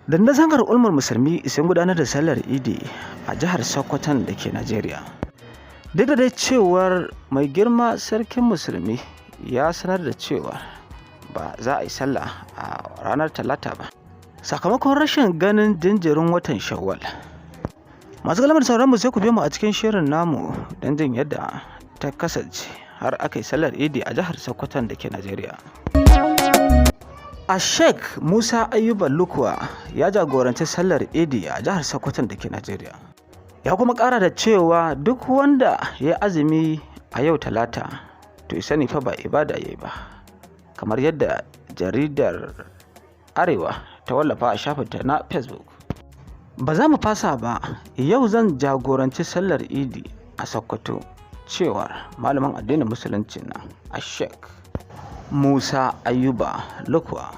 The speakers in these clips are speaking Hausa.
Dandazon al'ummar musulmi sun gudanar da sallar idi a jihar Sokoton da ke Najeriya. Duk da dai cewar mai girma sarkin musulmi ya sanar da cewa ba za a yi sallah a ranar talata ba sakamakon rashin ganin jinjirin watan Shawwal. Masu galamar sauran mu sai ku biyo mu a cikin shirin namu don jin yadda ta kasance har aka yi sallar idi a jihar Sokoton da ke Najeriya. A Sheikh Musa Ayuba Lukuwa ya jagoranci sallar idi a jihar Sokoton da ke Najeriya. Ya kuma ƙara da cewa duk wanda ya azumi a yau talata to ya sani fa ba ibada yayi ba, kamar yadda jaridar Arewa ta wallafa a shafinta na Facebook. Ba za mu fasa ba, yau zan jagoranci sallar idi a Sokoto, cewar malamin addinin musulunci na a Sheikh Musa Ayuba Lukuwa.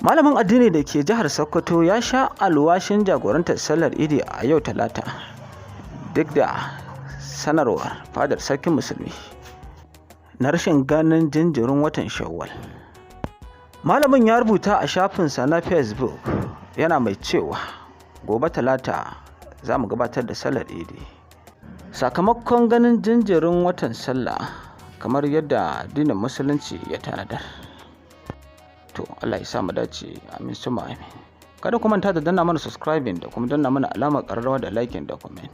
Malamin addini da ke jihar Sokoto ya sha alwashin jagorantar sallar idi a yau talata duk da sanarwar fadar sarkin musulmi na rashin ganin jinjirin watan Shawwal. Malamin ya rubuta a shafinsa na Facebook yana mai cewa gobe talata za mu gabatar da sallar idi sakamakon ganin jinjirin watan sallah kamar yadda addinin musulunci ya tanadar. To Allah ya sa mu dace, amin suma amin. Kada ku manta da danna mana subscribing da kuma danna mana alamar ƙararrawa da liking da comment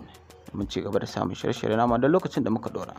domin ci gaba da samun shirye-shirye na da lokacin da muka dora.